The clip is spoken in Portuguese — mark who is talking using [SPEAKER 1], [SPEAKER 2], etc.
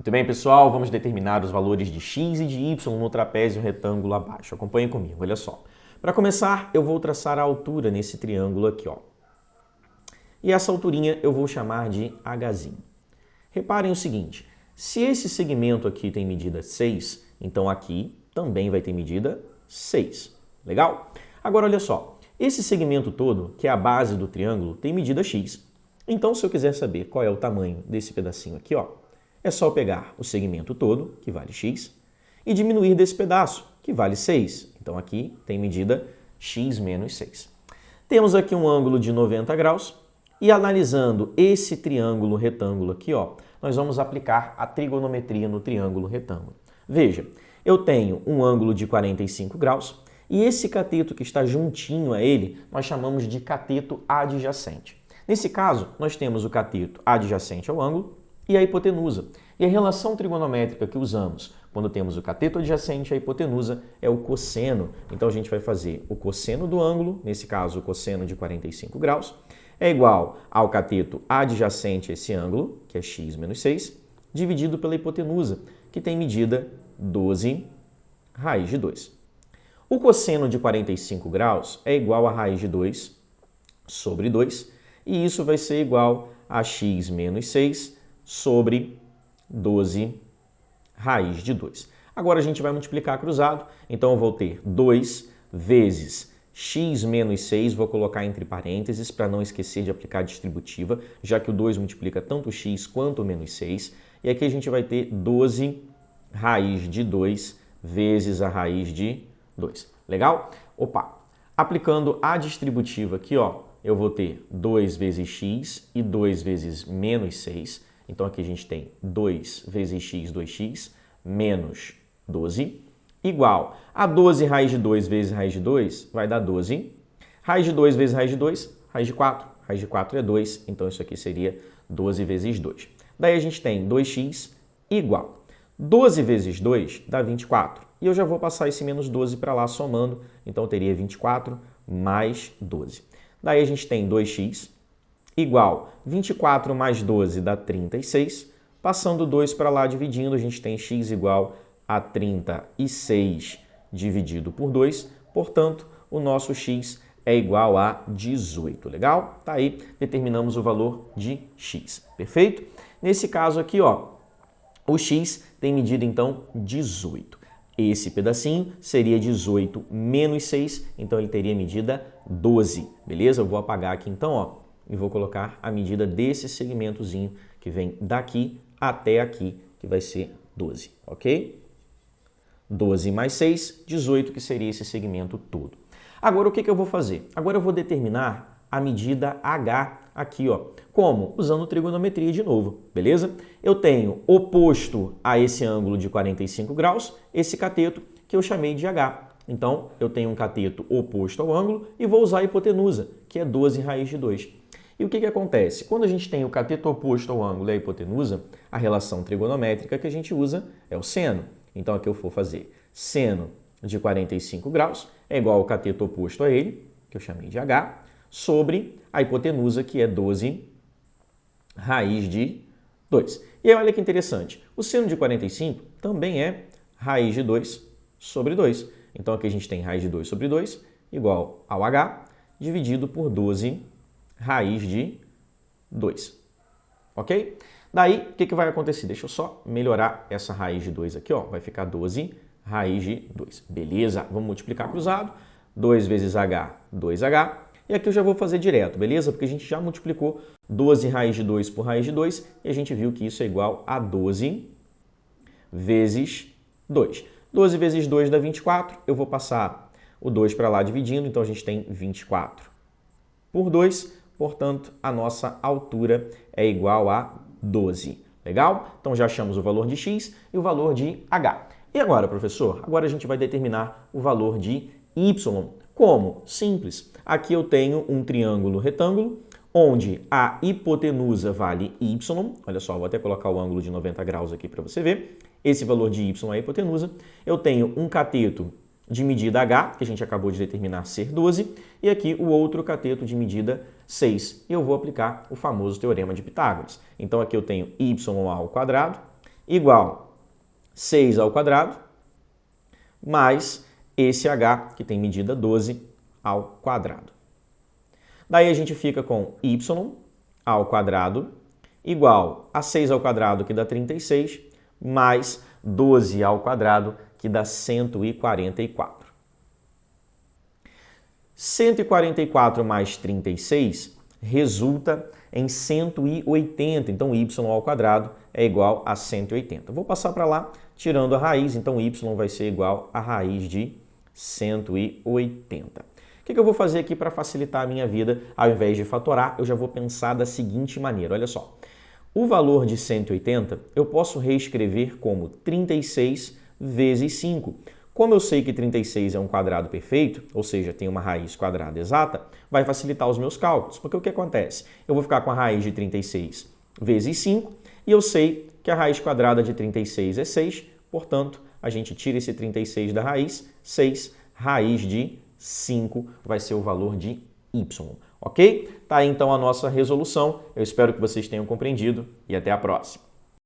[SPEAKER 1] Muito bem, pessoal, vamos determinar os valores de x e de y no trapézio retângulo abaixo. Acompanhe comigo, olha só. Para começar, eu vou traçar a altura nesse triângulo aqui, ó. E essa alturinha eu vou chamar de Hzinho. Reparem o seguinte, se esse segmento aqui tem medida 6, então aqui também vai ter medida 6. Legal? Agora, olha só, esse segmento todo, que é a base do triângulo, tem medida x. Então, se eu quiser saber qual é o tamanho desse pedacinho aqui, ó, é só pegar o segmento todo, que vale x, e diminuir desse pedaço, que vale 6. Então, aqui tem medida x menos 6. Temos aqui um ângulo de 90 graus e analisando esse triângulo retângulo aqui, ó, nós vamos aplicar a trigonometria no triângulo retângulo. Veja, eu tenho um ângulo de 45 graus e esse cateto que está juntinho a ele, nós chamamos de cateto adjacente. Nesse caso, nós temos o cateto adjacente ao ângulo e a hipotenusa. E a relação trigonométrica que usamos quando temos o cateto adjacente à hipotenusa é o cosseno. Então, a gente vai fazer o cosseno do ângulo, nesse caso, o cosseno de 45 graus, é igual ao cateto adjacente a esse ângulo, que é x menos 6, dividido pela hipotenusa, que tem medida 12 raiz de 2. O cosseno de 45 graus é igual a raiz de 2 sobre 2, e isso vai ser igual a x menos 6 sobre 12 raiz de 2. Agora a gente vai multiplicar cruzado, então eu vou ter 2 vezes x menos 6, vou colocar entre parênteses para não esquecer de aplicar a distributiva, já que o 2 multiplica tanto x quanto o menos 6. E aqui a gente vai ter 12 raiz de 2 vezes a raiz de 2. Legal? Opa! Aplicando a distributiva aqui, ó, eu vou ter 2 vezes x e 2 vezes menos 6. Então, aqui a gente tem 2 vezes x, 2x, menos 12, igual a 12 raiz de 2 vezes raiz de 2, vai dar 12. Raiz de 2 vezes raiz de 2, raiz de 4. Raiz de 4 é 2, então isso aqui seria 12 vezes 2. Daí a gente tem 2x igual. 12 vezes 2 dá 24. E eu já vou passar esse menos 12 para lá somando, então eu teria 24 mais 12. Daí a gente tem 2x igual 24 mais 12 dá 36. Passando 2 para lá dividindo, a gente tem x igual a 36 dividido por 2. Portanto, o nosso x é igual a 18. Legal? Tá aí, determinamos o valor de x. Perfeito? Nesse caso aqui, ó, o x tem medida, então, 18. Esse pedacinho seria 18 menos 6, então ele teria medida 12. Beleza? Eu vou apagar aqui, então, ó, e vou colocar a medida desse segmentozinho que vem daqui até aqui, que vai ser 12, ok? 12 mais 6, 18, que seria esse segmento todo. Agora, o que eu vou fazer? Agora eu vou determinar a medida H aqui, ó. Como? Usando trigonometria de novo, beleza? Eu tenho oposto a esse ângulo de 45 graus, esse cateto que eu chamei de H. Então, eu tenho um cateto oposto ao ângulo e vou usar a hipotenusa, que é 12 raiz de 2. E o que acontece? Quando a gente tem o cateto oposto ao ângulo e a hipotenusa, a relação trigonométrica que a gente usa é o seno. Então, aqui eu vou fazer seno de 45 graus é igual ao cateto oposto a ele, que eu chamei de H, sobre a hipotenusa, que é 12 raiz de 2. E aí, olha que interessante, o seno de 45 também é raiz de 2 sobre 2. Então, aqui a gente tem raiz de 2 sobre 2 igual ao H dividido por 12 raiz de 2. Ok? Daí, o que vai acontecer? Deixa eu só melhorar essa raiz de 2 aqui, ó. Vai ficar 12 raiz de 2. Beleza? Vamos multiplicar cruzado. 2 vezes H, 2H. E aqui eu já vou fazer direto, beleza? Porque a gente já multiplicou 12 raiz de 2 por raiz de 2 e a gente viu que isso é igual a 12 vezes 2. 12 vezes 2 dá 24. Eu vou passar o 2 para lá dividindo, então a gente tem 24 por 2. Portanto, a nossa altura é igual a 12. Legal? Então já achamos o valor de x e o valor de h. E agora, professor? Agora a gente vai determinar o valor de y. Como? Simples. Aqui eu tenho um triângulo retângulo, onde a hipotenusa vale y. Olha só, vou até colocar o ângulo de 90 graus aqui para você ver. Esse valor de y é a hipotenusa. Eu tenho um cateto de medida h, que a gente acabou de determinar ser 12, e aqui o outro cateto de medida 6. E eu vou aplicar o famoso teorema de Pitágoras. Então aqui eu tenho y ao quadrado igual 6 ao quadrado mais esse h, que tem medida 12, ao quadrado. Daí a gente fica com y ao quadrado igual a 6 ao quadrado, que dá 36, mais 12 ao quadrado, que dá 144. 144 mais 36 resulta em 180, então y ao quadrado é igual a 180. Vou passar para lá, tirando a raiz, então y vai ser igual a raiz de 180. O que eu vou fazer aqui para facilitar a minha vida? Ao invés de fatorar, eu já vou pensar da seguinte maneira, olha só. O valor de 180 eu posso reescrever como 36 vezes 5. Como eu sei que 36 é um quadrado perfeito, ou seja, tem uma raiz quadrada exata, vai facilitar os meus cálculos. Porque o que acontece? Eu vou ficar com a raiz de 36 vezes 5 e eu sei que a raiz quadrada de 36 é 6, portanto, a gente tira esse 36 da raiz, 6, raiz de 5 vai ser o valor de y. Ok? Tá aí então a nossa resolução. Eu espero que vocês tenham compreendido e até a próxima.